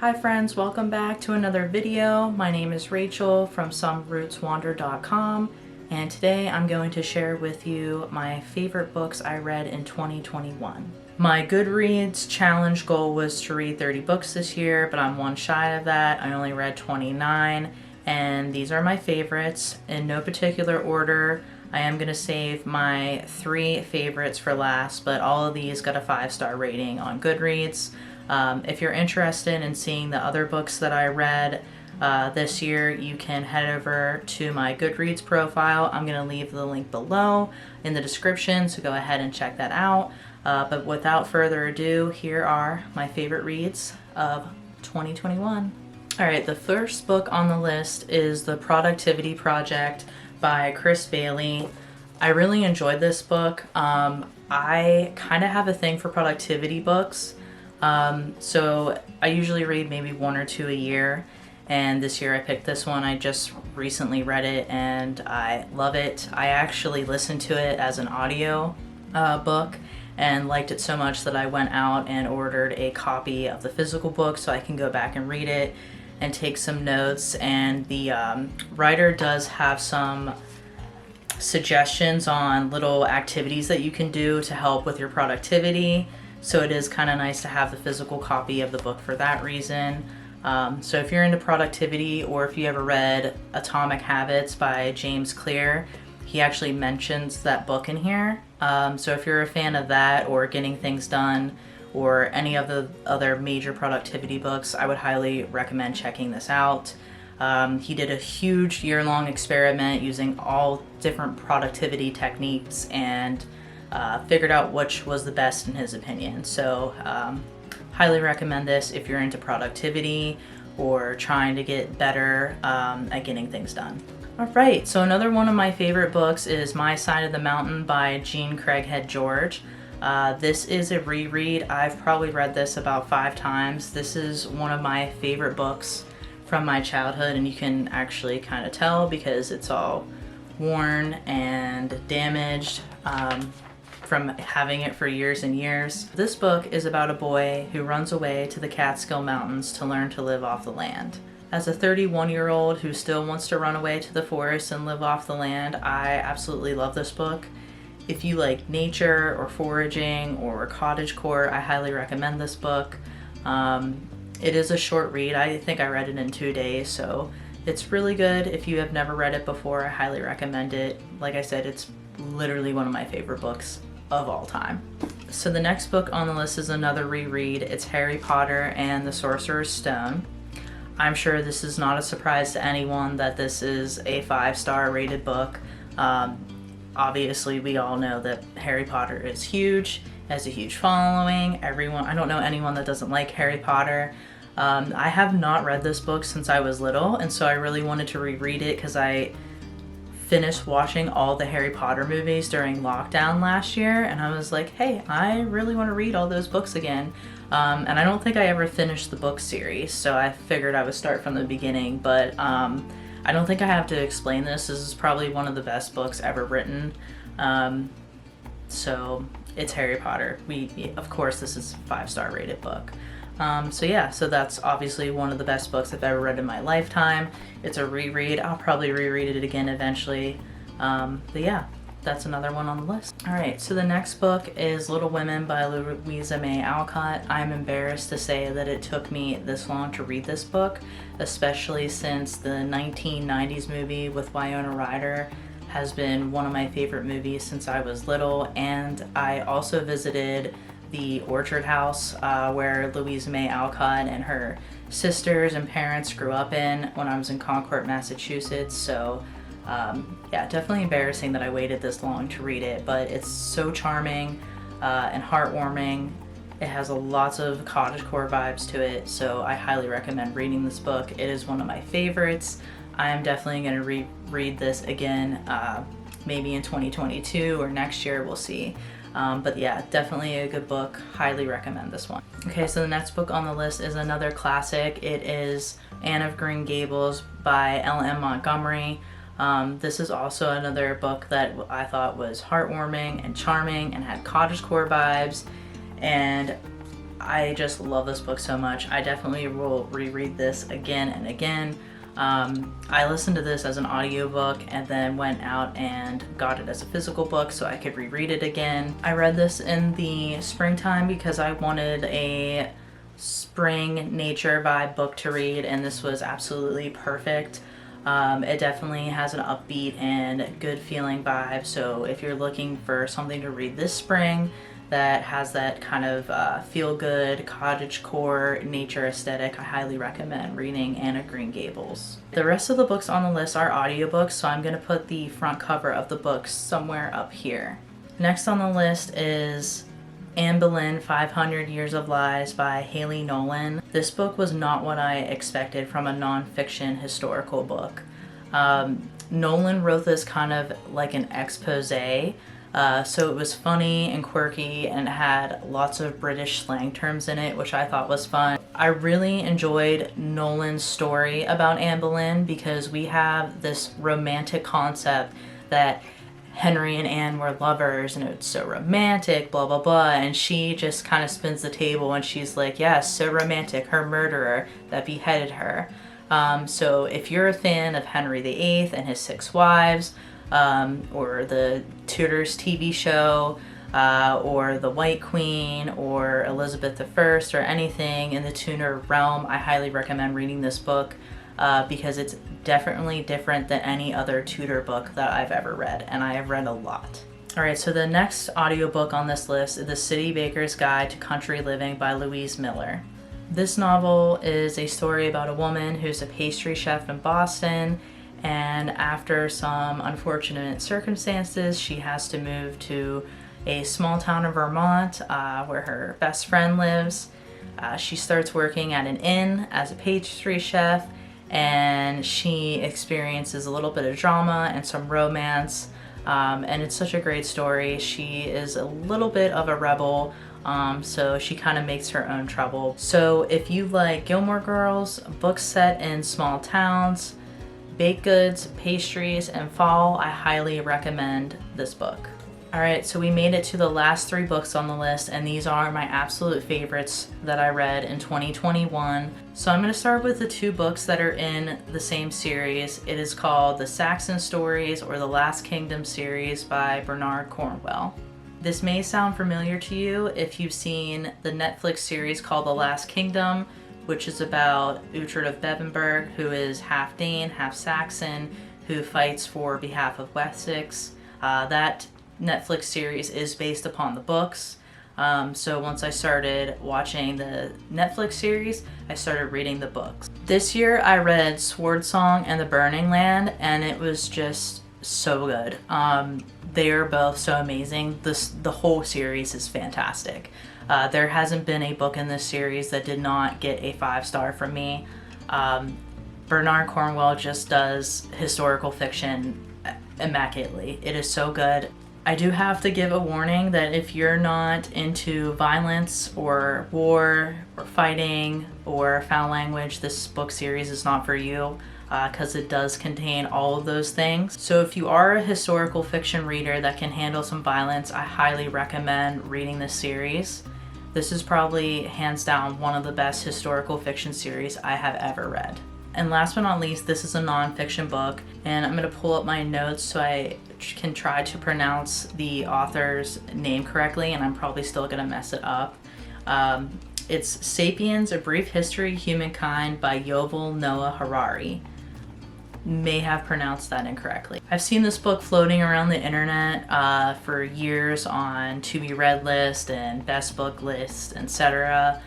Hi friends, welcome back to another video. My name is Rachel from somerootswander.com, and today I'm going to share with you my favorite books I read in 2021. My Goodreads challenge goal was to read 30 books this year, but I'm one shy of that. I only read 29, and these are my favorites in no particular order. I am going to save my 3 favorites for last, but all of these got a 5-star rating on Goodreads. If you're interested in seeing the other books that I read this year, you can head over to my Goodreads profile. I'm going to leave the link below in the description, so go ahead and check that out. But without further ado, here are my favorite reads of 2021. Alright, the first book on the list is The Productivity Project by Chris Bailey. I really enjoyed this book. I kind of have a thing for productivity books. So I usually read maybe 1 or 2 a year, and this year I picked this one. I just recently read it and I love it. I actually listened to it as an audio book and liked it so much that I went out and ordered a copy of the physical book so I can go back and read it and take some notes. And the writer does have some suggestions on little activities that you can do to help with your productivity. So it is kind of nice to have the physical copy of the book for that reason. So if you're into productivity, or if you ever read Atomic Habits by James Clear, he actually mentions that book in here. So if you're a fan of that, or Getting Things Done, or any of the other major productivity books, I would highly recommend checking this out. He did a huge year-long experiment using all different productivity techniques and figured out which was the best in his opinion. So highly recommend this if you're into productivity or trying to get better at getting things done. Alright, so another one of my favorite books is My Side of the Mountain by Jean Craighead George. This is a reread. I've probably read this about 5 times. This is one of my favorite books from my childhood, and you can actually kind of tell because it's all worn and damaged from having it for years and years. This book is about a boy who runs away to the Catskill Mountains to learn to live off the land. As a 31-year-old who still wants to run away to the forest and live off the land, I absolutely love this book. If you like nature or foraging or cottagecore, I highly recommend this book. It is a short read. I think I read it in 2 days, so it's really good. If you have never read it before, I highly recommend it. Like I said, it's literally one of my favorite books of all time. So the next book on the list is another reread. It's Harry Potter and the Sorcerer's Stone. I'm sure this is not a surprise to anyone that this is a 5-star rated book. Obviously, we all know that Harry Potter is huge, has a huge following. I don't know anyone that doesn't like Harry Potter. I have not read this book since I was little, and so I really wanted to reread it because I finished watching all the Harry Potter movies during lockdown last year, and I was like, hey, I really want to read all those books again. And I don't think I ever finished the book series, so I figured I would start from the beginning, but I don't think I have to explain this. This is probably one of the best books ever written. So it's Harry Potter. Of course, this is a 5-star rated book. So that's obviously one of the best books I've ever read in my lifetime. It's a reread. I'll probably reread it again eventually. But yeah, that's another one on the list. Alright, so the next book is Little Women by Louisa May Alcott. I'm embarrassed to say that it took me this long to read this book, especially since the 1990s movie with Winona Ryder has been one of my favorite movies since I was little, and I also visited the Orchard House where Louisa May Alcott and her sisters and parents grew up in when I was in Concord, Massachusetts. So yeah, definitely embarrassing that I waited this long to read it, but it's so charming and heartwarming. It has lots of cottagecore vibes to it, so I highly recommend reading this book. It is one of my favorites. I am definitely going to reread this again, maybe in 2022 or next year, we'll see. But yeah, definitely a good book. Highly recommend this one. Okay, so the next book on the list is another classic. It is Anne of Green Gables by L.M. Montgomery. This is also another book that I thought was heartwarming and charming and had cottagecore vibes. And I just love this book so much. I definitely will reread this again and again. I listened to this as an audiobook and then went out and got it as a physical book so I could reread it again. I read this in the springtime because I wanted a spring nature vibe book to read, and this was absolutely perfect. It definitely has an upbeat and good feeling vibe, so if you're looking for something to read this spring that has that kind of feel-good cottagecore nature aesthetic, I highly recommend reading Anne of Green Gables. The rest of the books on the list are audiobooks, so I'm going to put the front cover of the books somewhere up here. Next on the list is Amberlynn, 500 Years of Lies by Hailey Nolan. This book was not what I expected from a nonfiction historical book. Nolan wrote this kind of like an expose, so it was funny and quirky and had lots of British slang terms in it, which I thought was fun. I really enjoyed Nolan's story about Amberlynn because we have this romantic concept that Henry and Anne were lovers and it's so romantic, blah, blah, blah. And she just kind of spins the table and she's like, yes, so romantic, her murderer that beheaded her. So if you're a fan of Henry VIII and his 6 wives, or the Tudors TV show, or the White Queen, or Elizabeth I, or anything in the Tudor realm, I highly recommend reading this book. Because it's definitely different than any other Tudor book that I've ever read, and I have read a lot. Alright, so the next audiobook on this list is The City Baker's Guide to Country Living by Louise Miller. This novel is a story about a woman who's a pastry chef in Boston, and after some unfortunate circumstances, she has to move to a small town in Vermont where her best friend lives. She starts working at an inn as a pastry chef, and she experiences a little bit of drama and some romance, and it's such a great story. She is a little bit of a rebel, so she kind of makes her own trouble. So if you like Gilmore Girls, books set in small towns, baked goods, pastries, and fall, I highly recommend this book. Alright, so we made it to the last 3 books on the list, and these are my absolute favorites that I read in 2021. So I'm going to start with the 2 books that are in the same series. It is called the Saxon Stories or the Last Kingdom series by Bernard Cornwell. This may sound familiar to you if you've seen the Netflix series called The Last Kingdom, which is about Uhtred of Bebbanburg, who is half Dane, half Saxon, who fights for behalf of Wessex. That Netflix series is based upon the books. So once I started watching the Netflix series, I started reading the books. This year I read Sword Song and The Burning Land, and it was just so good. They are both so amazing. The whole series is fantastic. There hasn't been a book in this series that did not get a 5-star from me. Bernard Cornwell just does historical fiction immaculately. It is so good. I do have to give a warning that if you're not into violence or war or fighting or foul language, this book series is not for you, because it does contain all of those things. So if you are a historical fiction reader that can handle some violence, I highly recommend reading this series. This is probably hands down one of the best historical fiction series I have ever read. And last but not least, this is a nonfiction book, and I'm going to pull up my notes so I can try to pronounce the author's name correctly, and I'm probably still going to mess it up. It's Sapiens, A Brief History of Humankind by Yuval Noah Harari. May have pronounced that incorrectly. I've seen this book floating around the internet for years on To Be Read list and best book list, etc.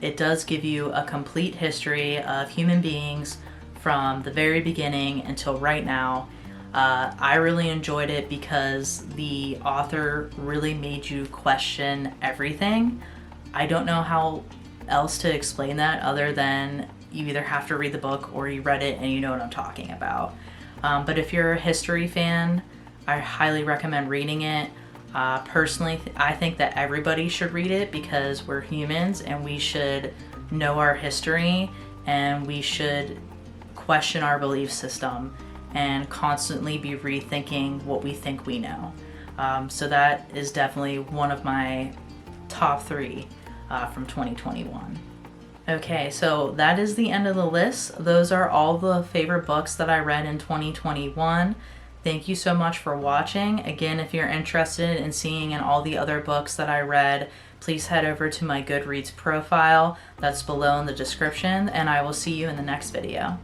It does give you a complete history of human beings from the very beginning until right now. I really enjoyed it because the author really made you question everything. I don't know how else to explain that other than you either have to read the book or you read it and you know what I'm talking about. But if you're a history fan, I highly recommend reading it. Personally, I think that everybody should read it because we're humans and we should know our history and we should question our belief system and constantly be rethinking what we think we know. So that is definitely one of my top 3 from 2021. Okay, so that is the end of the list. Those are all the favorite books that I read in 2021. Thank you so much for watching. Again, if you're interested in seeing in all the other books that I read, please head over to my Goodreads profile. That's below in the description, and I will see you in the next video.